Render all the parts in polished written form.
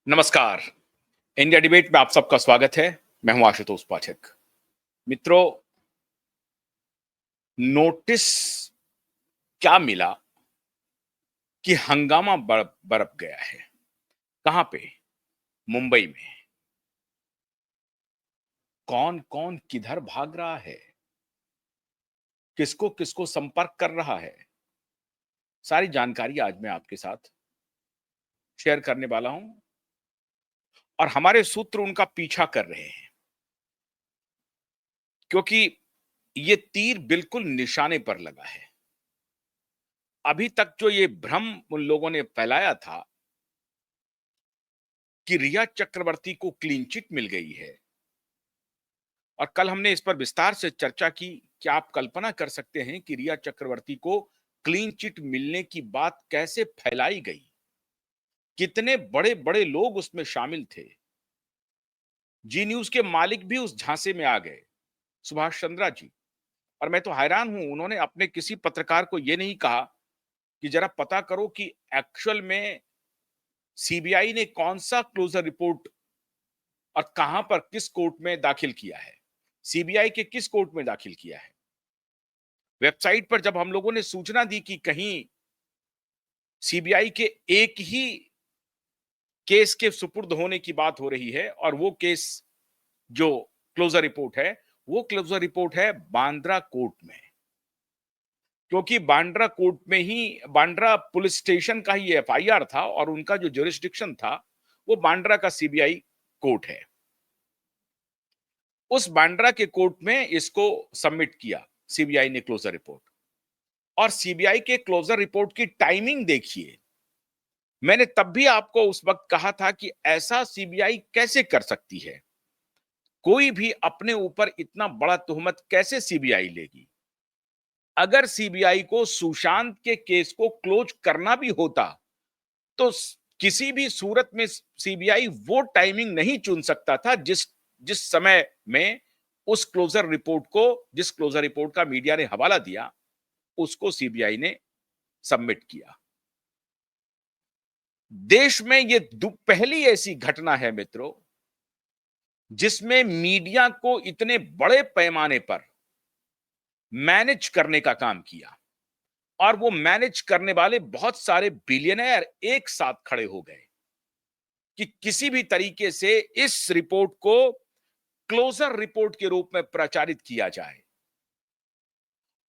नमस्कार। India debate में आप सबका स्वागत है। मैं हूं आशुतोष पाठक। मित्रों, नोटिस क्या मिला कि हंगामा बरप गया है। कहां पे? मुंबई में। कौन कौन किधर भाग रहा है, किसको किसको संपर्क कर रहा है, सारी जानकारी आज मैं आपके साथ शेयर करने वाला हूं। और हमारे सूत्र उनका पीछा कर रहे हैं, क्योंकि ये तीर बिल्कुल निशाने पर लगा है। अभी तक जो ये भ्रम उन लोगों ने फैलाया था कि रिया चक्रवर्ती को क्लीन चिट मिल गई है, और कल हमने इस पर विस्तार से चर्चा की। क्या आप कल्पना कर सकते हैं कि रिया चक्रवर्ती को क्लीन चिट मिलने की बात कैसे फैलाई गई? कितने बड़े बड़े लोग उसमें शामिल थे। जी न्यूज के मालिक भी उस झांसे में आ गए, सुभाष चंद्रा जी। और मैं तो हैरान हूं, उन्होंने अपने किसी पत्रकार को यह नहीं कहा कि जरा पता करो कि एक्चुअल में सीबीआई ने कौन सा क्लोजर रिपोर्ट और कहां पर किस कोर्ट में दाखिल किया है, सीबीआई के किस कोर्ट में दाखिल किया है। वेबसाइट पर जब हम लोगों ने सूचना दी कि कहीं सीबीआई के एक ही केस के सुपुर्द होने की बात हो रही है, और वो केस जो क्लोजर रिपोर्ट है, वो क्लोजर रिपोर्ट है बांद्रा कोर्ट में। क्योंकि बांद्रा कोर्ट में ही, बांद्रा पुलिस स्टेशन का ही एफआईआर था, और उनका जो ज्यूरिसडिक्शन था वो बांद्रा का सीबीआई कोर्ट है। उस बांद्रा के कोर्ट में इसको सबमिट किया सीबीआई ने क्लोजर रिपोर्ट। और सीबीआई के क्लोजर रिपोर्ट की टाइमिंग देखिए। मैंने तब भी आपको उस वक्त कहा था कि ऐसा सीबीआई कैसे कर सकती है, कोई भी अपने ऊपर इतना बड़ा तुहमत कैसे सीबीआई लेगी। अगर सीबीआई को सुशांत के केस को क्लोज करना भी होता तो किसी भी सूरत में सीबीआई वो टाइमिंग नहीं चुन सकता था जिस जिस समय में उस क्लोजर रिपोर्ट को, जिस क्लोजर रिपोर्ट का मीडिया ने हवाला दिया, उसको सीबीआई ने सबमिट किया। देश में ये पहली ऐसी घटना है मित्रों, जिसमें मीडिया को इतने बड़े पैमाने पर मैनेज करने का काम किया, और वो मैनेज करने वाले बहुत सारे बिलियनर एक साथ खड़े हो गए कि किसी भी तरीके से इस रिपोर्ट को क्लोजर रिपोर्ट के रूप में प्रचारित किया जाए।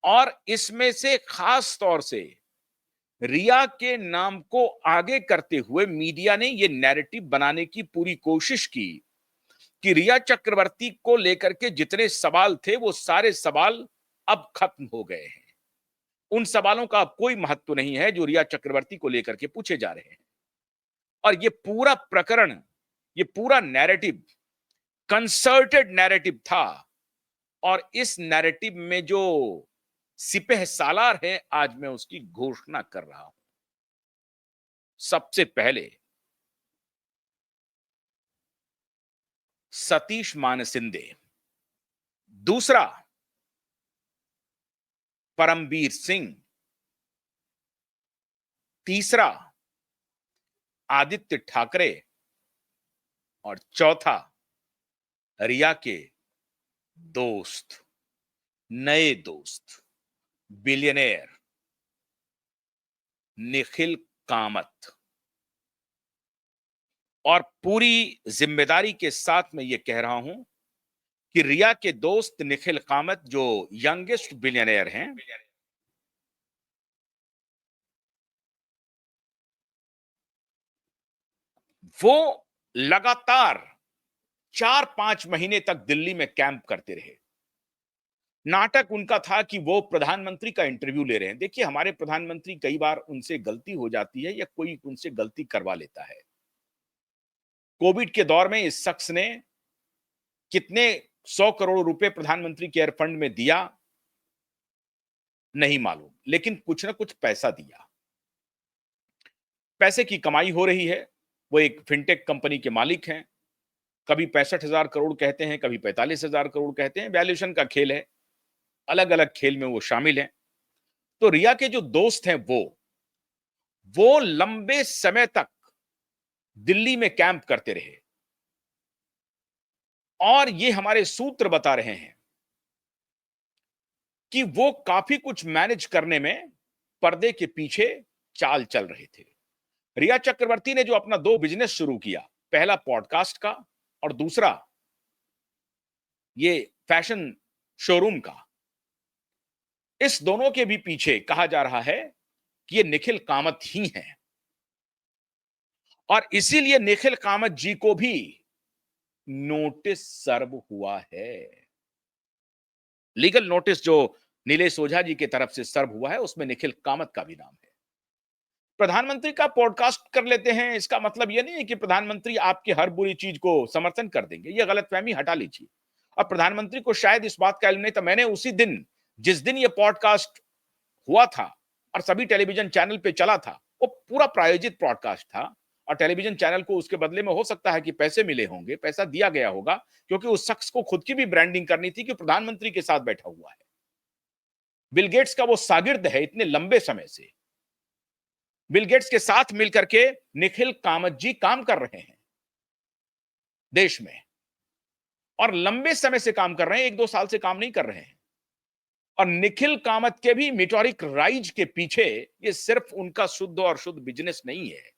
और इसमें से खास तौर से रिया के नाम को आगे करते हुए मीडिया ने यह नैरेटिव बनाने की पूरी कोशिश की कि रिया चक्रवर्ती को लेकर के जितने सवाल थे वो सारे सवाल अब खत्म हो गए हैं। उन सवालों का अब कोई महत्व नहीं है जो रिया चक्रवर्ती को लेकर के पूछे जा रहे हैं। और ये पूरा प्रकरण, ये पूरा नैरेटिव कंसर्टेड नैरेटिव था। और इस नैरेटिव में जो सिपह सालार है, आज मैं उसकी घोषणा कर रहा हूं। सबसे पहले सतीश मानसिंदे, दूसरा परमबीर सिंह, तीसरा आदित्य ठाकरे, और चौथा रिया के दोस्त, नए दोस्त, बिलियनेयर निखिल कामत। और पूरी जिम्मेदारी के साथ मैं ये कह रहा हूं कि रिया के दोस्त निखिल कामत जो यंगेस्ट बिलियनेयर हैं, वो लगातार 4-5 महीने तक दिल्ली में कैंप करते रहे। नाटक उनका था कि वो प्रधानमंत्री का इंटरव्यू ले रहे हैं। देखिए, हमारे प्रधानमंत्री, कई बार उनसे गलती हो जाती है या कोई उनसे गलती करवा लेता है। कोविड के दौर में इस शख्स ने कितने 100 करोड़ रुपए प्रधानमंत्री केयर फंड में दिया नहीं मालूम, लेकिन कुछ ना कुछ पैसा दिया। पैसे की कमाई हो रही है। वो एक फिनटेक कंपनी के मालिक हैं। कभी 65,000 करोड़ कहते हैं, कभी 45,000 करोड़ कहते हैं। वैल्यूएशन का खेल है, अलग अलग खेल में वो शामिल हैं। तो रिया के जो दोस्त हैं वो लंबे समय तक दिल्ली में कैंप करते रहे। और ये हमारे सूत्र बता रहे हैं कि वो काफी कुछ मैनेज करने में पर्दे के पीछे चाल चल रहे थे। रिया चक्रवर्ती ने जो अपना दो बिजनेस शुरू किया, पहला पॉडकास्ट का और दूसरा ये फैशन शोरूम का, इस दोनों के भी पीछे कहा जा रहा है कि ये निखिल कामत ही हैं। और इसीलिए निखिल कामत जी को भी नोटिस सर्व हुआ है। लीगल नोटिस जो नीलेश ओझा जी की तरफ से सर्व हुआ है, उसमें निखिल कामत का भी नाम है। प्रधानमंत्री का पॉडकास्ट कर लेते हैं, इसका मतलब यह नहीं है कि प्रधानमंत्री आपकी हर बुरी चीज को समर्थन कर देंगे। यह गलतफहमी हटा लीजिए। और प्रधानमंत्री को शायद इस बात का इल्म नहीं था। मैंने उसी दिन, जिस दिन यह पॉडकास्ट हुआ था और सभी टेलीविजन चैनल पे चला था, वो पूरा प्रायोजित पॉडकास्ट था और टेलीविजन चैनल को उसके बदले में हो सकता है कि पैसे मिले होंगे, पैसा दिया गया होगा, क्योंकि उस शख्स को खुद की भी ब्रांडिंग करनी थी कि प्रधानमंत्री के साथ बैठा हुआ है। बिल गेट्स का वो शागिर्द है इतने लंबे समय से। बिल गेट्स के साथ मिलकर के निखिल कामत जी काम कर रहे हैं देश में, और लंबे समय से काम कर रहे हैं, 1-2 साल से काम नहीं कर रहे हैं। और निखिल कामत के भी मीटोरिक राइज के पीछे ये सिर्फ उनका शुद्ध और शुद्ध बिजनेस नहीं है।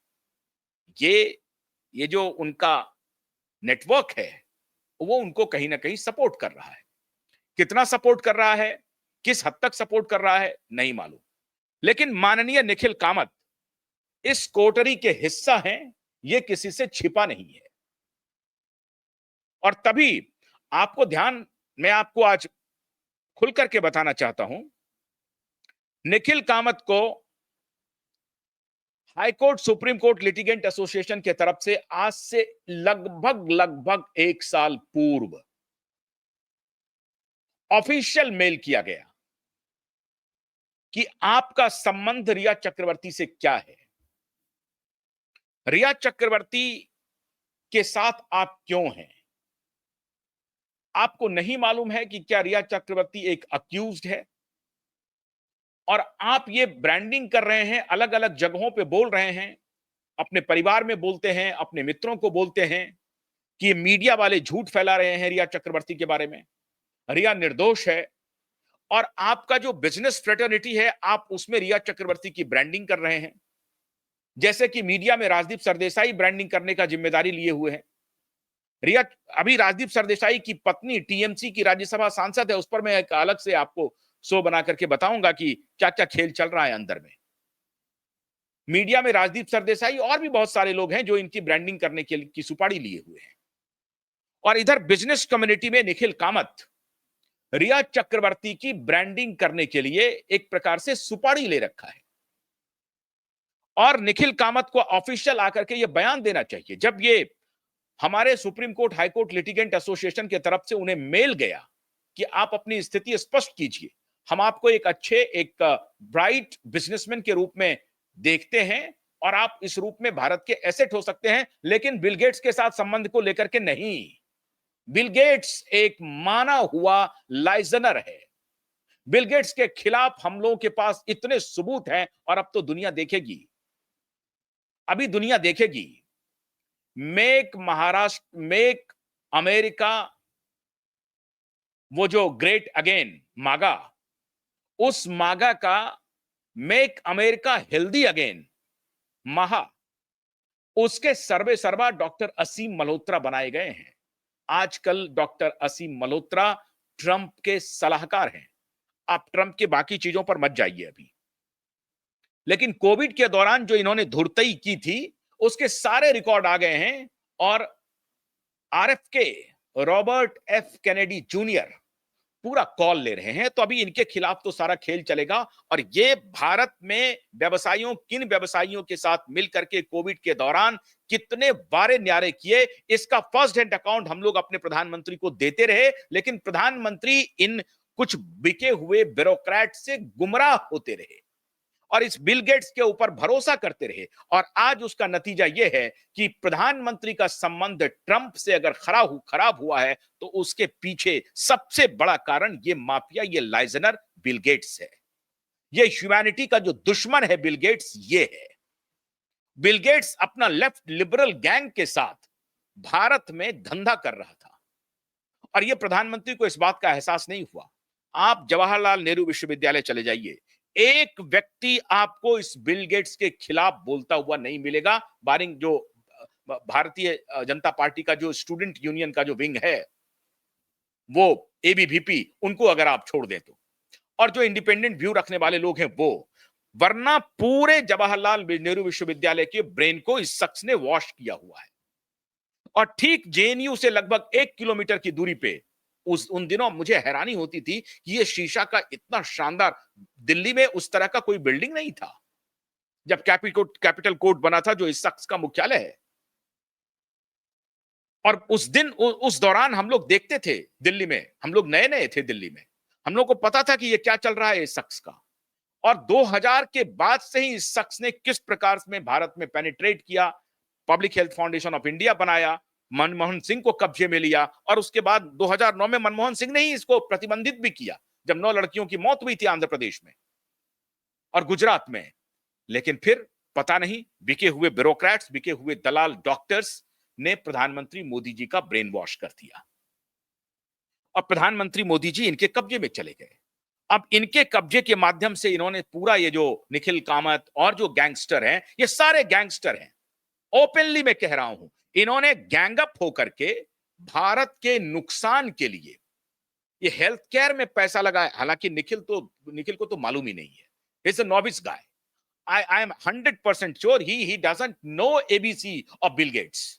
ये जो उनका नेटवर्क है, वो उनको कहीं ना कहीं सपोर्ट कर रहा है। कितना सपोर्ट कर रहा है, किस हद तक सपोर्ट कर रहा है, नहीं मालूम। लेकिन माननीय निखिल कामत इस कोटरी के हिस्सा हैं, ये किसी से छिपा नहीं है। और तभी आपको ध्यान, मैं आपको आज खुल करके बताना चाहता हूं, निखिल कामत को high court supreme court litigant association की तरफ से आज से लगभग 1 साल पूर्व ऑफिशियल मेल किया गया कि आपका संबंध रिया चक्रवर्ती से क्या है, रिया चक्रवर्ती के साथ आप क्यों हैं। आपको नहीं मालूम है कि क्या रिया चक्रवर्ती एक अक्यूज्ड है, और आप ये ब्रांडिंग कर रहे हैं, अलग अलग जगहों पे बोल रहे हैं, अपने परिवार में बोलते हैं, अपने मित्रों को बोलते हैं कि ये मीडिया वाले झूठ फैला रहे हैं रिया चक्रवर्ती के बारे में, रिया निर्दोष है। और आपका जो बिजनेस फ्रेटर्निटी है, आप उसमें रिया चक्रवर्ती की ब्रांडिंग कर रहे हैं, जैसे कि मीडिया में राजदीप सरदेसाई ब्रांडिंग करने का जिम्मेदारी लिए हुए हैं। रिया, अभी राजदीप सरदेसाई की पत्नी टीएमसी की राज्यसभा सांसद है, उस पर मैं एक अलग से आपको शो बना करके बताऊंगा कि क्या क्या खेल चल रहा है अंदर में। मीडिया में राजदीप सरदेसाई और भी बहुत सारे लोग हैं जो इनकी ब्रांडिंग करने की सुपारी लिए हुए हैं। और इधर बिजनेस कम्युनिटी में निखिल कामत रिया चक्रवर्ती की ब्रांडिंग करने के लिए एक प्रकार से सुपारी ले रखा है। और निखिल कामत को ऑफिशियल आकर के यह बयान देना चाहिए। जब ये हमारे supreme court high court litigant association की तरफ से उन्हें मेल गया कि आप अपनी स्थिति स्पष्ट कीजिए, हम आपको एक अच्छे, एक ब्राइट बिजनेसमैन के रूप में देखते हैं और आप इस रूप में भारत के एसेट हो सकते हैं, लेकिन बिल गेट्स के साथ संबंध को लेकर के नहीं। बिल गेट्स एक माना हुआ लाइजनर है। बिल गेट्स के खिलाफ हम लोगों के पास इतने सबूत हैं, और अब तो दुनिया देखेगी, अभी दुनिया देखेगी। मेक महाराष्ट्र, मेक अमेरिका, वो जो ग्रेट अगेन मागा, उस मागा का मेक अमेरिका हेल्दी अगेन महा, उसके सर्वे सर्वा डॉक्टर असीम मल्होत्रा बनाए गए हैं। आजकल डॉक्टर असीम मल्होत्रा ट्रंप के सलाहकार हैं। आप ट्रंप के बाकी चीजों पर मत जाइए अभी, लेकिन कोविड के दौरान जो इन्होंने धुरतई की थी, उसके सारे रिकॉर्ड आ गए हैं। और आरएफके, रॉबर्ट एफ कैनेडी जूनियर, पूरा कॉल ले रहे हैं। तो अभी इनके खिलाफ तो सारा खेल चलेगा। और ये भारत में व्यवसायियों, किन व्यवसायियों के साथ मिलकर के कोविड के दौरान कितने वारे न्यारे किए, इसका फर्स्ट हैंड अकाउंट हम लोग अपने प्रधानमंत्री को देते रहे। लेकिन प्रधानमंत्री इन कुछ बिके हुए ब्यूरोक्रेट से गुमराह होते रहे और इस बिल गेट्स के ऊपर भरोसा करते रहे। और आज उसका नतीजा यह है कि प्रधानमंत्री का संबंध ट्रंप से अगर खराब हुआ है, तो उसके पीछे सबसे बड़ा कारण ये माफिया, ये लाइजनर बिल गेट्स है। ये ह्यूमैनिटी का जो दुश्मन है बिल गेट्स, ये है। बिल गेट्स अपना लेफ्ट लिबरल गैंग के साथ भारत में धंधा कर रहा था और यह प्रधानमंत्री को इस बात का एहसास नहीं हुआ। आप जवाहरलाल नेहरू विश्वविद्यालय चले जाइए, एक व्यक्ति आपको इस बिल गेट्स के खिलाफ बोलता हुआ नहीं मिलेगा, बारिंग जो भारतीय जनता पार्टी का जो स्टूडेंट यूनियन का जो विंग है, वो एबीवीपी, उनको अगर आप छोड़ दें तो, और जो इंडिपेंडेंट व्यू रखने वाले लोग हैं वो, वरना पूरे जवाहरलाल नेहरू विश्वविद्यालय के ब्रेन को इस शख्स ने वॉश किया हुआ है। और ठीक जेएनयू से लगभग 1 किलोमीटर की दूरी पे उन दिनों मुझे हैरानी होती थी कि ये शीशा का इतना शानदार, दिल्ली में उस तरह का कोई बिल्डिंग नहीं था जब कैपिटल कोर्ट बना था जो इस शख्स का मुख्यालय है। और उस दिन उस दौरान हम लोग देखते थे दिल्ली में, हम लोग नए नए थे दिल्ली में, हम लोग को पता था कि ये क्या चल रहा है इस शख्स का। और 2000 के बाद से ही इस शख्स ने किस प्रकार में भारत में पेनिट्रेट किया, public health foundation of India बनाया, मनमोहन सिंह को कब्जे में लिया, और उसके बाद 2009 में मनमोहन सिंह ने ही इसको प्रतिबंधित भी किया जब 9 लड़कियों की मौत हुई थी आंध्र प्रदेश में और गुजरात में। लेकिन फिर पता नहीं, बिके हुए ब्यूरोक्रेट्स, बिके हुए दलाल डॉक्टर्स ने प्रधानमंत्री मोदी जी का ब्रेन वॉश कर दिया और प्रधानमंत्री मोदी जी इनके कब्जे में चले गए। अब इनके कब्जे के माध्यम से इन्होंने पूरा ये जो निखिल कामत और जो गैंगस्टर हैं, ये सारे गैंगस्टर हैं, ओपनली मैं कह रहा हूं, इन्होंने गैंगअप होकर के भारत के नुकसान के लिए ये हेल्थ केयर में पैसा लगाया। हालांकि निखिल को तो मालूम ही नहीं है, it's a novice guy. I am 100% sure he doesn't know ABC of Bill Gates.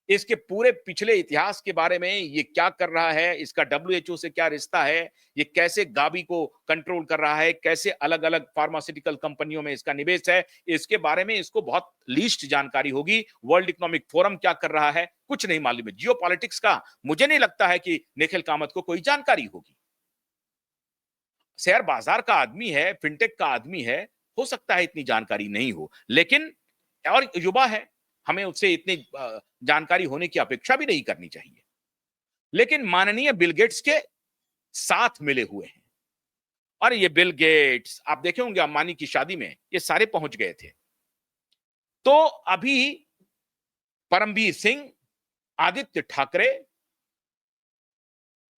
इसके पूरे पिछले इतिहास के बारे में, ये क्या कर रहा है, इसका डब्ल्यूएचओ से क्या रिश्ता है, ये कैसे गावी को कंट्रोल कर रहा है, कैसे अलग अलग फार्मास्यूटिकल कंपनियों में इसका निवेश है, इसके बारे में इसको बहुत लीस्ट जानकारी होगी। वर्ल्ड इकोनॉमिक फोरम क्या कर रहा है कुछ नहीं मालूम है। जियो पॉलिटिक्स का मुझे नहीं लगता है कि निखिल कामत को कोई जानकारी होगी। शेयर बाजार का आदमी है, फिनटेक का आदमी है, हो सकता है इतनी जानकारी नहीं हो, लेकिन और युवा है, हमें उससे इतनी जानकारी होने की अपेक्षा भी नहीं करनी चाहिए। लेकिन माननीय बिल गेट्स के साथ मिले हुए हैं और ये बिल गेट्स, आप देखे होंगे अंबानी की शादी में ये सारे पहुंच गए थे। तो अभी परमवीर सिंह, आदित्य ठाकरे,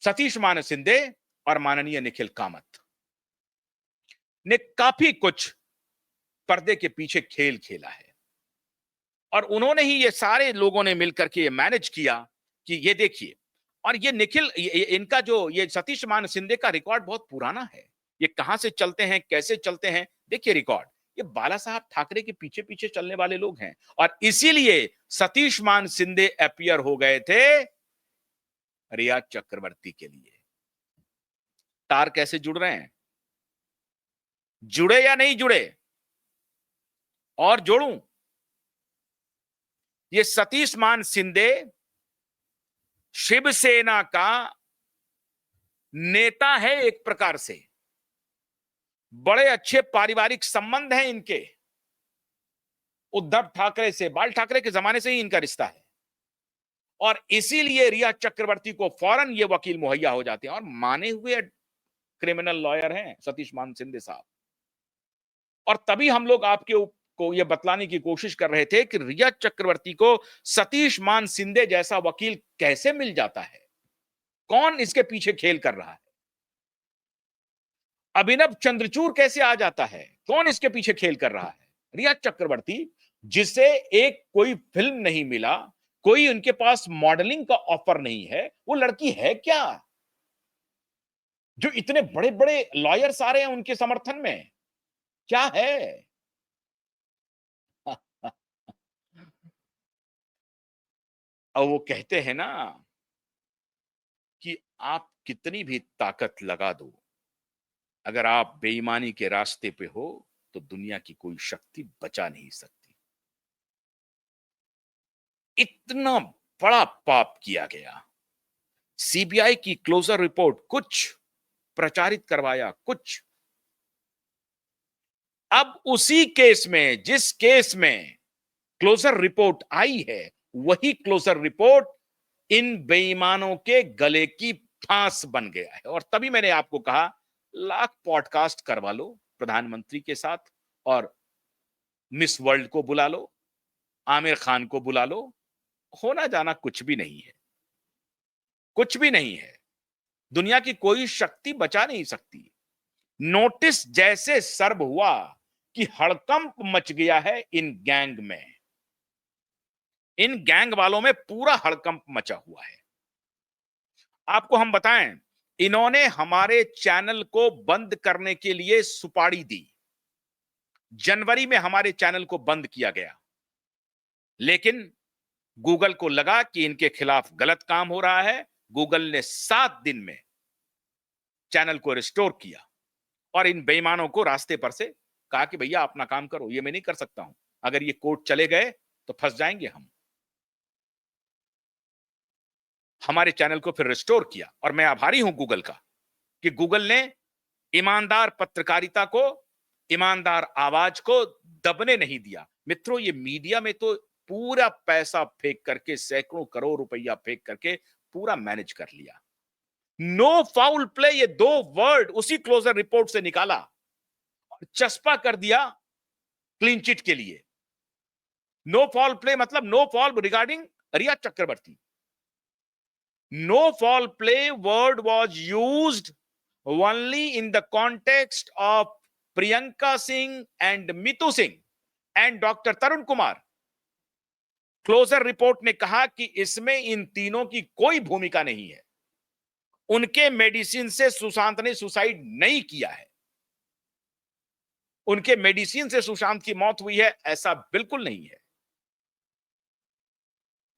सतीश मान सिंधे और माननीय निखिल कामत ने काफी कुछ पर्दे के पीछे खेल खेला है और उन्होंने ही, ये सारे लोगों ने मिलकर के ये मैनेज किया कि ये देखिए। और ये निखिल, इनका जो ये सतीश मान सिंधे का रिकॉर्ड बहुत पुराना है। ये कहां से चलते हैं, कैसे चलते हैं, देखिए रिकॉर्ड, ये बाला साहब ठाकरे के पीछे पीछे चलने वाले लोग हैं और इसीलिए सतीश मान सिंधे अपीयर हो गए थे रिया चक्रवर्ती के लिए। तार कैसे जुड़ रहे हैं, जुड़े या नहीं जुड़े, और जोड़ूं, ये सतीश मान सिंधे शिवसेना का नेता है एक प्रकार से, बड़े अच्छे पारिवारिक संबंध हैं इनके उद्धव ठाकरे से, बाल ठाकरे के जमाने से ही इनका रिश्ता है और इसीलिए रिया चक्रवर्ती को फौरन ये वकील मुहैया हो जाते हैं और माने हुए क्रिमिनल लॉयर हैं सतीश मान सिंधे साहब। और तभी हम लोग आपके को ये बतलाने की कोशिश कर रहे थे कि रिया चक्रवर्ती को सतीश मान सिंधे जैसा वकील कैसे मिल जाता है, कौन इसके पीछे खेल कर रहा है, अभिनव चंद्रचूड़ कैसे आ जाता है, कौन इसके पीछे खेल कर रहा है। रिया चक्रवर्ती, जिसे एक कोई फिल्म नहीं मिला, कोई उनके पास मॉडलिंग का ऑफर नहीं है, वो लड़की है क्या जो इतने बड़े बड़े लॉयर्स आ रहे हैं उनके समर्थन में, क्या है। और वो कहते हैं ना कि आप कितनी भी ताकत लगा दो, अगर आप बेईमानी के रास्ते पे हो तो दुनिया की कोई शक्ति बचा नहीं सकती। इतना बड़ा पाप किया गया। सीबीआई की क्लोजर रिपोर्ट कुछ प्रचारित करवाया कुछ। अब उसी केस में, जिस केस में क्लोजर रिपोर्ट आई है, वही क्लोजर रिपोर्ट इन बेईमानों के गले की फांस बन गया है। और तभी मैंने आपको कहा, लाख पॉडकास्ट करवा लो प्रधानमंत्री के साथ और मिस वर्ल्ड को बुला लो, आमिर खान को बुला लो, होना जाना कुछ भी नहीं है, कुछ भी नहीं है। दुनिया की कोई शक्ति बचा नहीं सकती। नोटिस जैसे सर्व हुआ कि हड़कंप मच गया है इन गैंग में, इन गैंग वालों में पूरा हड़कंप मचा हुआ है। आपको हम बताएं, इन्होंने हमारे चैनल को बंद करने के लिए सुपारी दी। जनवरी में हमारे चैनल को बंद किया गया, लेकिन गूगल को लगा कि इनके खिलाफ गलत काम हो रहा है। गूगल ने 7 दिन में चैनल को रिस्टोर किया और इन बेईमानों को रास्ते पर से कहा कि भैया अपना काम करो, ये मैं नहीं कर सकता हूं, अगर ये कोर्ट चले गए तो फंस जाएंगे हम। हमारे चैनल को फिर रिस्टोर किया और मैं आभारी हूं गूगल का कि गूगल ने ईमानदार पत्रकारिता को, ईमानदार आवाज को दबने नहीं दिया। मित्रों, ये मीडिया में तो पूरा पैसा फेंक करके, सैकड़ों करोड़ रुपया फेंक करके पूरा मैनेज कर लिया। नो फाउल प्ले, ये 2 वर्ड उसी क्लोजर रिपोर्ट से निकाला और चस्पा कर दिया क्लीन चिट के लिए। नो फाउल प्ले मतलब no foul regarding Riya Chakraborty. No foul play word was used only in the context of Priyanka Singh and Mitu Singh and Dr. Tarun Kumar. Closure report ने कहा कि इसमें इन तीनों की कोई भूमिका नहीं है। उनके मेडिसिन से सुशांत ने सुसाइड नहीं किया है। उनके मेडिसिन से सुशांत की मौत हुई है, ऐसा बिल्कुल नहीं है।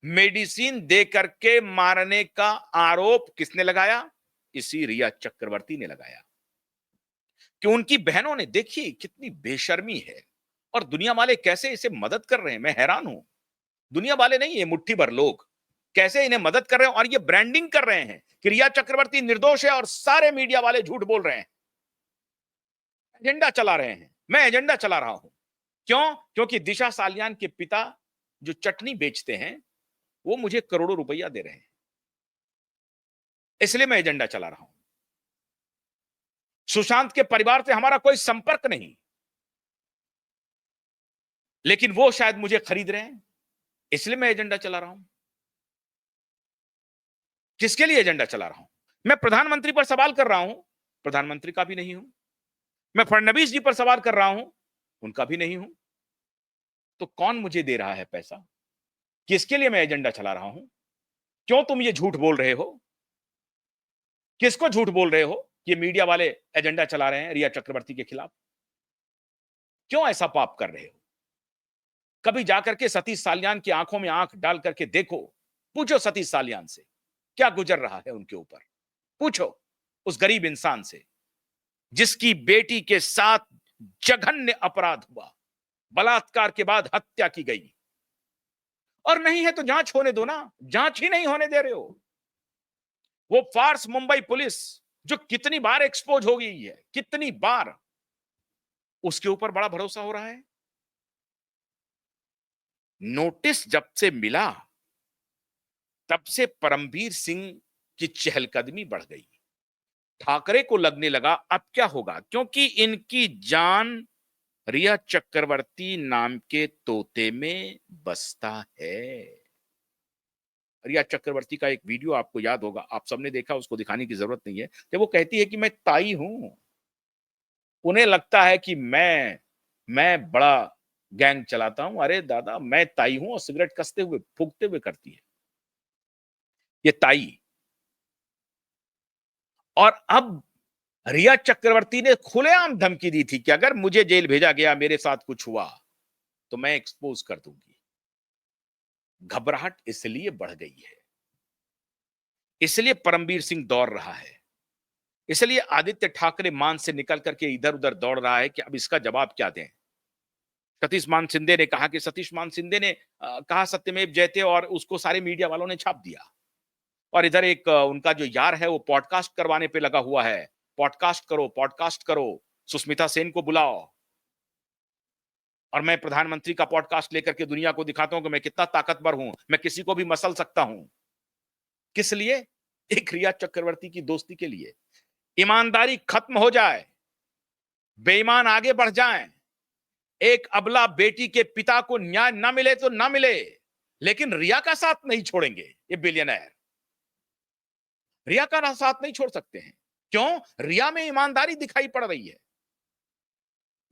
मेडिसिन दे करके मारने का आरोप किसने लगाया? इसी रिया चक्रवर्ती ने लगाया कि उनकी बहनों ने, देखिए कितनी बेशर्मी है और दुनिया वाले कैसे इसे मदद कर रहे हैं। मैं हैरान हूं, दुनिया वाले नहीं, ये मुट्ठी भर लोग कैसे इन्हें मदद कर रहे हैं और ये ब्रांडिंग कर रहे हैं कि रिया चक्रवर्ती निर्दोष है और सारे मीडिया वाले झूठ बोल रहे हैं, एजेंडा चला रहे हैं। मैं एजेंडा चला रहा हूं। क्यों? क्योंकि दिशा सालियान के पिता जो चटनी बेचते हैं वो मुझे करोड़ों रुपया दे रहे हैं, इसलिए मैं एजेंडा चला रहा हूं। सुशांत के परिवार से हमारा कोई संपर्क नहीं, लेकिन वो शायद मुझे खरीद रहे हैं, इसलिए मैं एजेंडा चला रहा हूं। किसके लिए एजेंडा चला रहा हूं? मैं प्रधानमंत्री पर सवाल कर रहा हूं, प्रधानमंत्री का भी नहीं हूं। मैं फडणवीस जी पर सवाल कर रहा हूं, उनका भी नहीं हूं। तो कौन मुझे दे रहा है पैसा? किसके लिए मैं एजेंडा चला रहा हूं? क्यों तुम ये झूठ बोल रहे हो? किसको झूठ बोल रहे हो? ये मीडिया वाले एजेंडा चला रहे हैं रिया चक्रवर्ती के खिलाफ। क्यों ऐसा पाप कर रहे हो? कभी जाकर के सतीश सालियान की आंखों में आंख डाल करके देखो, पूछो सतीश सालियान से क्या गुजर रहा है उनके ऊपर। पूछो उस गरीब इंसान से जिसकी बेटी के साथ जघन्य अपराध हुआ, बलात्कार के बाद हत्या की गई। और नहीं है तो जांच होने दो ना, जांच ही नहीं होने दे रहे हो। वो फार्स मुंबई पुलिस जो कितनी बार एक्सपोज हो गई है, कितनी बार, उसके ऊपर बड़ा भरोसा हो रहा है। नोटिस जब से मिला तब से परमवीर सिंह की चहलकदमी बढ़ गई। ठाकरे को लगने लगा अब क्या होगा, क्योंकि इनकी जान रिया चक्रवर्ती नाम के तोते में बसता है। रिया चक्रवर्ती का एक वीडियो आपको याद होगा, आप सबने देखा, उसको दिखाने की जरूरत नहीं है। जब वो कहती है कि मैं ताई हूं, उन्हें लगता है कि मैं बड़ा गैंग चलाता हूं। अरे दादा, मैं ताई हूं और सिगरेट कसते हुए, फूंकते हुए करती है ये ताई। और अब रिया चक्रवर्ती ने खुलेआम धमकी दी थी कि अगर मुझे जेल भेजा गया, मेरे साथ कुछ हुआ तो मैं एक्सपोज कर दूंगी। घबराहट इसलिए बढ़ गई है, इसलिए परमवीर सिंह दौड़ रहा है, इसलिए आदित्य ठाकरे मान से निकल करके इधर उधर दौड़ रहा है कि अब इसका जवाब क्या दें। सतीश मान सिंधे ने कहा कि सतीश मान सिंधे ने कहा सत्यमेव जयते, और उसको सारे मीडिया वालों ने छाप दिया। और इधर एक उनका जो यार है वो पॉडकास्ट करवाने पे लगा हुआ है, पॉडकास्ट करो, पॉडकास्ट करो, सुष्मिता सेन को बुलाओ। और मैं प्रधानमंत्री का पॉडकास्ट लेकर के दुनिया को दिखाता हूं कि मैं कितना ताकतवर हूं, मैं किसी को भी मसल सकता हूं। किस लिए? एक रिया चक्रवर्ती की दोस्ती के लिए। ईमानदारी खत्म हो जाए, बेईमान आगे बढ़ जाएं, एक अबला बेटी के पिता को न्याय ना मिले तो ना मिले, लेकिन रिया का साथ नहीं छोड़ेंगे ये बिलियनर। रिया का साथ नहीं छोड़ सकते हैं। क्यों? रिया में ईमानदारी दिखाई पड़ रही है।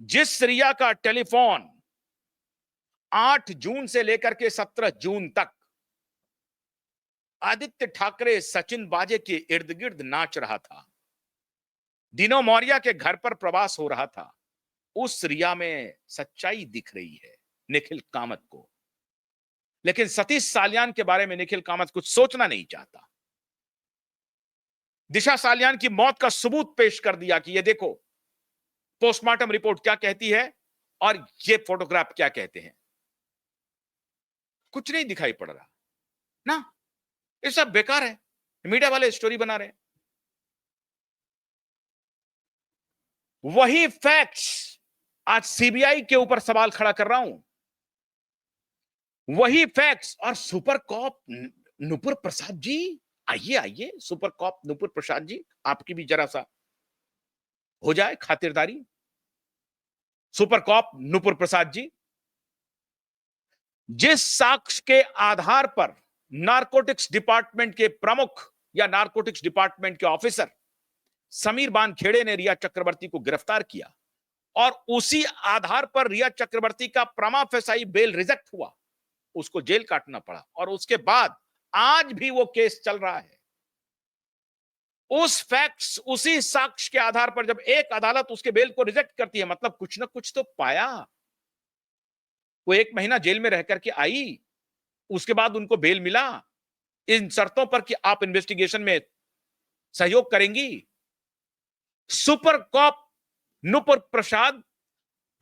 जिस रिया का टेलीफोन 8 जून से लेकर के 17 जून तक आदित्य ठाकरे सचिन बाजे के इर्द गिर्द नाच रहा था, दिनो मौर्य के घर पर प्रवास हो रहा था, उस रिया में सच्चाई दिख रही है निखिल कामत को। लेकिन सतीश साल्यान के बारे में निखिल कामत कुछ सोचना नहीं चाहता। दिशा साल्यान की मौत का सबूत पेश कर दिया कि ये देखो पोस्टमार्टम रिपोर्ट क्या कहती है और ये फोटोग्राफ क्या कहते हैं। कुछ नहीं दिखाई पड़ रहा ना, ये सब बेकार है, मीडिया वाले स्टोरी बना रहे हैं। वही फैक्ट्स आज सीबीआई के ऊपर सवाल खड़ा कर रहा हूं। वही फैक्ट्स और सुपर कॉप नुपुर प्रसाद जी, आइए आइए सुपर कॉप नुपुर प्रसाद जी, आपकी भी जरा सा हो जाए खातिरदारी। सुपर कॉप नुपुर प्रसाद जी, जिस साक्ष्य के आधार पर नारकोटिक्स डिपार्टमेंट के प्रमुख या नारकोटिक्स डिपार्टमेंट के ऑफिसर समीर बानखेड़े ने रिया चक्रवर्ती को गिरफ्तार किया और उसी आधार पर रिया चक्रवर्ती का प्रमा फेसाई बेल रिजेक्ट हुआ, उसको जेल काटना पड़ा और उसके बाद आज भी वो केस चल रहा है। उस फैक्ट्स, उसी साक्ष्य के आधार पर जब एक अदालत उसके बेल को रिजेक्ट करती है, मतलब कुछ ना कुछ तो पाया। वो 1 महीना जेल में रह करके आई, उसके बाद उनको बेल मिला इन शर्तों पर कि आप इन्वेस्टिगेशन में सहयोग करेंगी। सुपर कॉप नुपुर प्रसाद,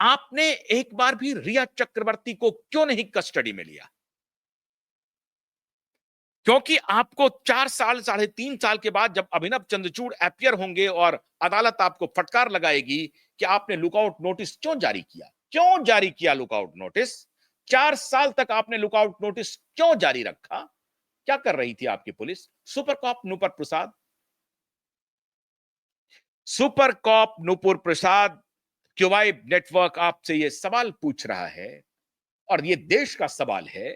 आपने एक बार भी रिया चक्रवर्ती को क्यों नहीं कस्टडी में लिया? क्योंकि आपको 4 साल, 3.5 साल के बाद जब अभिनव चंद्रचूड़ अपीयर होंगे और अदालत आपको फटकार लगाएगी कि आपने लुकआउट नोटिस क्यों जारी किया? क्यों जारी किया लुकआउट नोटिस? 4 साल तक आपने लुकआउट नोटिस क्यों जारी रखा? क्या कर रही थी आपकी पुलिस? सुपर कॉप नुपुर प्रसाद, सुपर कॉप नुपुर प्रसाद, क्यूबाइब नेटवर्क आपसे यह सवाल पूछ रहा है और यह देश का सवाल है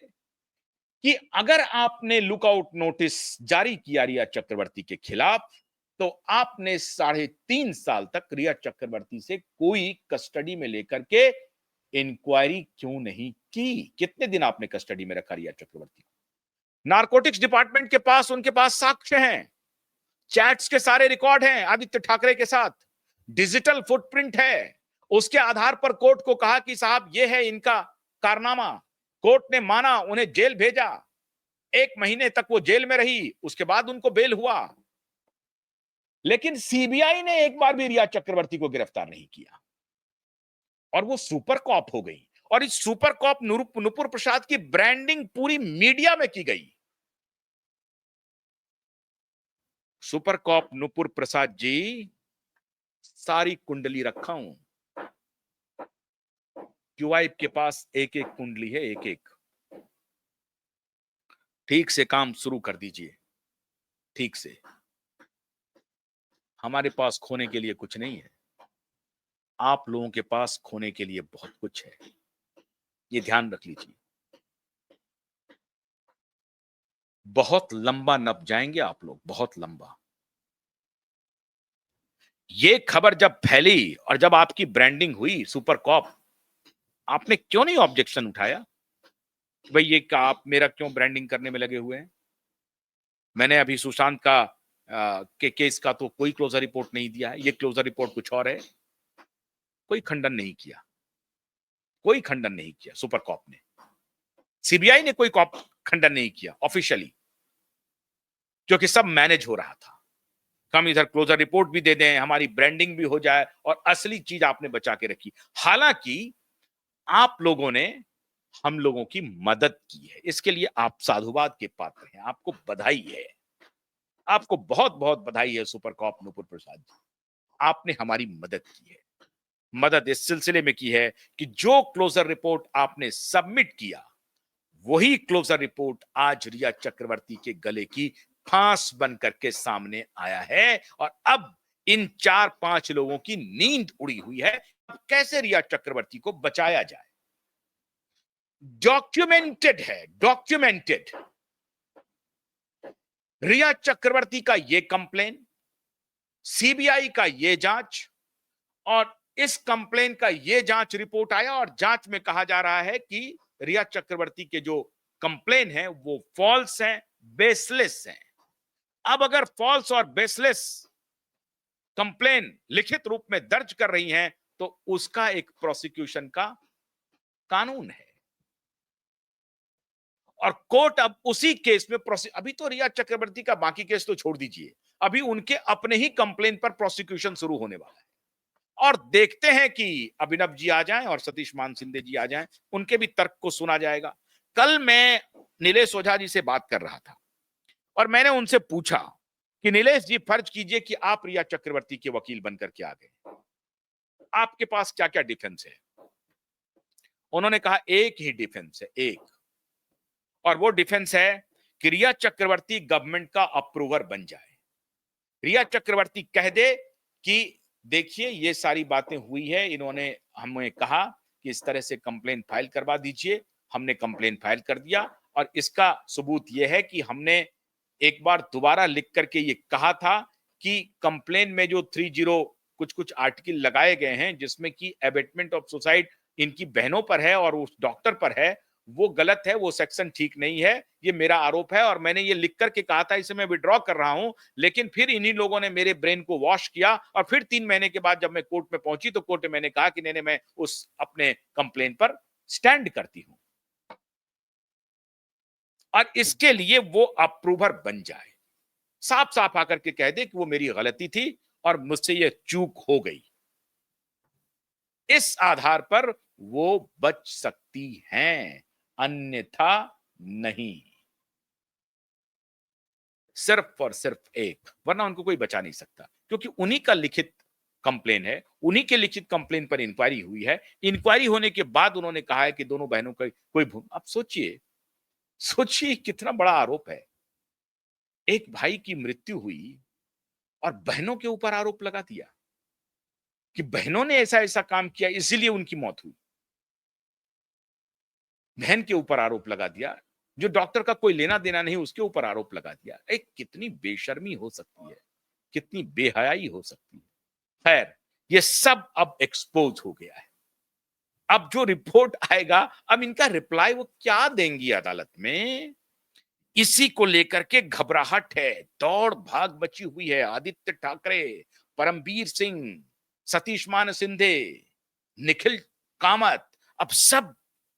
कि अगर आपने लुकआउट नोटिस जारी किया रिया चक्रवर्ती के खिलाफ, तो आपने 3.5 साल तक रिया चक्रवर्ती से कोई कस्टडी में लेकर के इंक्वायरी क्यों नहीं की? कितने दिन आपने कस्टडी में रखा रिया चक्रवर्ती को? नारकोटिक्स डिपार्टमेंट के पास, उनके पास साक्ष्य हैं, चैट्स के सारे रिकॉर्ड हैं आदित्य ठाकरे के साथ, डिजिटल फुटप्रिंट है। उसके आधार पर कोर्ट को कहा कि साहब ये है इनका कारनामा, कोर्ट ने माना, उन्हें जेल भेजा, 1 महीने तक वो जेल में रही, उसके बाद उनको बेल हुआ। लेकिन सीबीआई ने एक बार भी रिया चक्रवर्ती को गिरफ्तार नहीं किया और वो सुपर कॉप हो गई। और इस सुपर कॉप नुपुर प्रसाद की ब्रांडिंग पूरी मीडिया में की गई। सुपर कॉप नुपुर प्रसाद जी, सारी कुंडली रखा हूं, क्यूआईब के पास एक एक कुंडली है, एक एक। ठीक से काम शुरू कर दीजिए, ठीक से। हमारे पास खोने के लिए कुछ नहीं है, आप लोगों के पास खोने के लिए बहुत कुछ है, ये ध्यान रख लीजिए। बहुत लंबा नप जाएंगे आप लोग, बहुत लंबा। ये खबर जब फैली और जब आपकी ब्रांडिंग हुई सुपर कॉप, आपने क्यों नहीं ऑब्जेक्शन उठाया? भाई ये क्या, आप मेरा क्यों ब्रांडिंग करने में लगे हुए हैं? मैंने अभी सुशांत का के केस का तो कोई क्लोजर रिपोर्ट नहीं दिया है, ये क्लोजर रिपोर्ट कुछ और है। कोई खंडन नहीं किया, कोई खंडन नहीं किया सुपर कॉप ने, सीबीआई ने कोई कॉप खंडन नहीं किया ऑफिशियली, क्योंकि सब मैनेज हो रहा था। हम इधर क्लोजर रिपोर्ट भी दे दें, हमारी ब्रांडिंग भी हो जाए और असली चीज आपने बचा के रखी। हालांकि आप लोगों ने हम लोगों की मदद की है, इसके लिए आप साधुवाद के पात्र हैं, आपको बधाई है, आपको बहुत बहुत बधाई है सुपर कॉप नुपुर प्रसाद जी, आपने हमारी मदद की है। मदद इस सिलसिले में की है कि जो क्लोजर रिपोर्ट आपने सबमिट किया, वही क्लोजर रिपोर्ट आज रिया चक्रवर्ती के गले की फांस बन करके सामने आया है और अब इन 4-5 लोगों की नींद उड़ी हुई है कैसे रिया चक्रवर्ती को बचाया जाए। डॉक्यूमेंटेड है, डॉक्यूमेंटेड। रिया चक्रवर्ती का यह कंप्लेन, सीबीआई का यह जांच, और इस कंप्लेन का यह जांच रिपोर्ट आया और जांच में कहा जा रहा है कि रिया चक्रवर्ती के जो कंप्लेन है वो फॉल्स है, बेसलेस है। अब अगर फॉल्स और बेसलेस कंप्लेन लिखित रूप में दर्ज कर रही हैं तो उसका एक प्रोसिक्यूशन का कानून है, और कोर्ट अब उसी केस में अभी तो रिया चक्रवर्ती का बाकी केस तो छोड़ दीजिए, अभी उनके अपने ही कंप्लेन पर प्रोसिक्यूशन शुरू होने वाला है। और देखते हैं कि अभिनव जी आ जाएं और सतीश मान सिंधे जी आ जाएं, उनके भी तर्क को सुना जाएगा। कल मैं नीलेश ओझा जी से बात कर रहा था और मैंने उनसे पूछा कि नीलेश जी, फर्ज कीजिए कि आप रिया चक्रवर्ती के वकील बनकर के आ गए, आपके पास क्या क्या डिफेंस है। उन्होंने कहा एक ही डिफेंस है, एक, और वो डिफेंस है कि रिया चक्रवर्ती गवर्नमेंट का अप्रूवर बन जाए। रिया चक्रवर्ती कह दे कि देखिए ये सारी बातें हुई है, इन्होंने हमें कहा कि इस तरह से कंप्लेन फाइल करवा दीजिए, हमने कंप्लेन फाइल कर दिया, और इसका सबूत यह है कि हमने एक बार दोबारा लिख करके ये कहा था कि कंप्लेन में जो 30 कुछ कुछ आर्टिकल लगाए गए हैं जिसमें कि एबेटमेंट ऑफ सुसाइड इनकी बहनों पर है और उस डॉक्टर पर है, वो गलत है, वो सेक्शन ठीक नहीं है, ये मेरा आरोप है, और मैंने ये लिख करके कहा था, इसे मैं विड्रॉ कर रहा हूं। लेकिन फिर इन्हीं लोगों ने मेरे ब्रेन को वॉश किया और फिर 3 महीने के बाद जब मैं कोर्ट में पहुंची तो कोर्ट में मैंने कहा कि नहीं, मैं उस अपने कंप्लेन पर स्टैंड करती हूं, और इसके लिए वो अप्रूवर बन जाए, साफ साफ आकर के कह दे कि वो मेरी गलती थी और मुझसे ये चूक हो गई। इस आधार पर वो बच सकती हैं, अन्यथा नहीं। सिर्फ और सिर्फ एक, वरना उनको कोई बचा नहीं सकता, क्योंकि उन्हीं का लिखित कंप्लेन है, उन्हीं के लिखित कंप्लेन पर इंक्वायरी हुई है। इंक्वायरी होने के बाद उन्होंने कहा है कि दोनों बहनों का कोई अब सोचिए, सोचिए कितना बड़ा आरोप है। एक भाई की मृत्यु हुई और बहनों के ऊपर आरोप लगा दिया कि बहनों ने ऐसा ऐसा काम किया इसीलिए उनकी मौत हुई। बहन के ऊपर आरोप लगा दिया, जो डॉक्टर का कोई लेना देना नहीं उसके ऊपर आरोप लगा दिया। एक कितनी बेशर्मी हो सकती है, कितनी बेहयाई हो सकती है। खैर, ये सब अब एक्सपोज हो गया है। अब जो रिपोर्ट आएगा, अब इनका रिप्लाई वो क्या देंगी अदालत में, इसी को लेकर के घबराहट है, दौड़ भाग मची हुई है। आदित्य ठाकरे, परमवीर सिंह, सतीश मान सिंधे, निखिल कामत, अब सब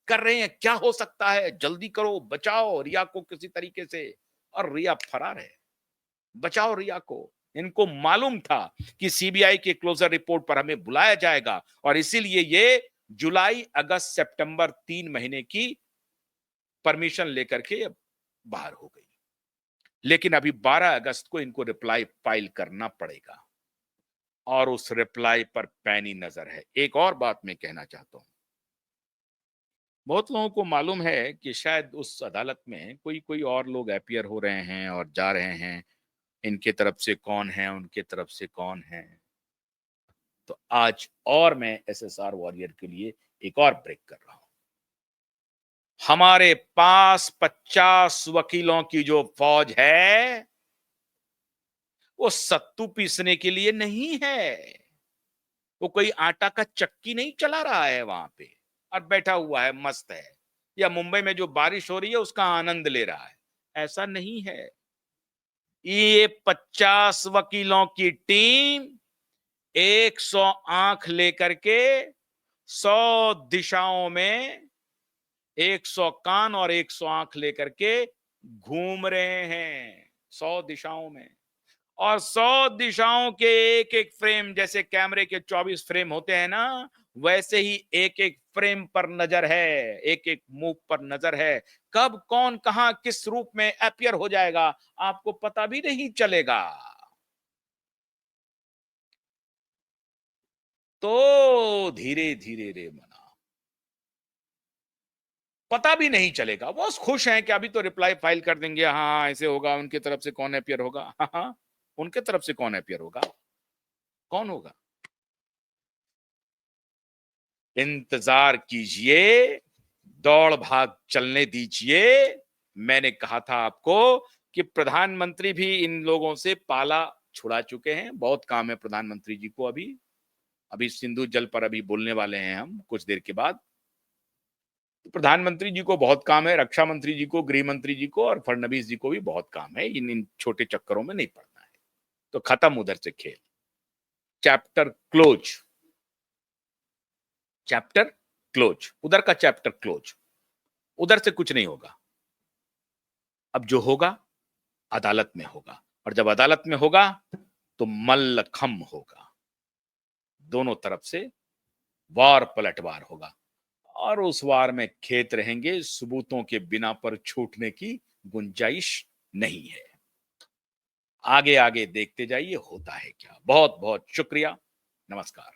कर रहे हैं क्या हो सकता है, जल्दी करो, बचाओ रिया को किसी तरीके से। और रिया फरार है, बचाओ रिया को। इनको मालूम था कि सीबीआई के क्लोजर रिपोर्ट पर हमें बुलाया जाएगा, और इसीलिए ये जुलाई, अगस्त, सितंबर 3 महीने की परमिशन लेकर के बाहर हो गई। लेकिन अभी 12 अगस्त को इनको रिप्लाई फाइल करना पड़ेगा, और उस रिप्लाई पर पैनी नजर है। एक और बात मैं कहना चाहता हूं, बहुत लोगों को मालूम है कि शायद उस अदालत में कोई कोई और लोग अपीयर हो रहे हैं और जा रहे हैं, इनके तरफ से कौन है, उनके तरफ से कौन है। तो आज और मैं एसएसआर वॉरियर के लिए एक और ब्रेक कर रहा हूं। हमारे पास 50 वकीलों की जो फौज है वो सत्तू पीसने के लिए नहीं है। वो कोई आटा का चक्की नहीं चला रहा है वहां पे और बैठा हुआ है, मस्त है, या मुंबई में जो बारिश हो रही है उसका आनंद ले रहा है। ऐसा नहीं है। ये 50 वकीलों की टीम 100 आंख लेकर के 100 दिशाओं में, 100 कान और 100 आंख लेकर के घूम रहे हैं 100 दिशाओं में। और 100 दिशाओं के एक एक फ्रेम, जैसे कैमरे के 24 फ्रेम होते हैं ना, वैसे ही एक एक फ्रेम पर नजर है, एक एक मूव पर नजर है। कब कौन कहां किस रूप में अपीयर हो जाएगा आपको पता भी नहीं चलेगा। तो धीरे धीरे रे मना, पता भी नहीं चलेगा। बस खुश हैं कि अभी तो रिप्लाई फाइल कर देंगे, हाँ ऐसे होगा, उनके तरफ से कौन अपीयर होगा। हाँ हाँ, उनके तरफ से कौन अपीयर होगा, कौन होगा। इंतजार कीजिए, दौड़ भाग चलने दीजिए। मैंने कहा था आपको कि प्रधानमंत्री भी इन लोगों से पाला छुड़ा चुके हैं। बहुत काम है प्रधानमंत्री जी को अभी। अभी सिंधु जल पर अभी बोलने वाले हैं हम कुछ देर के बाद। प्रधानमंत्री जी को बहुत काम है, रक्षा मंत्री जी को, गृह मंत्री जी को और फडणवीस जी को भी बहुत काम है। इन छोटे चक्करों में नहीं पड़ना है। तो खत्म उधर से खेल। Chapter close. चैप्टर क्लोज, उधर का चैप्टर क्लोज। उधर से कुछ नहीं होगा। अब जो होगा अदालत में होगा, और जब अदालत में होगा तो मल्लखम होगा। दोनों तरफ से वार पलटवार होगा, और उस वार में खेत रहेंगे। सबूतों के बिना पर छूटने की गुंजाइश नहीं है। आगे आगे देखते जाइए होता है क्या। बहुत बहुत शुक्रिया। नमस्कार।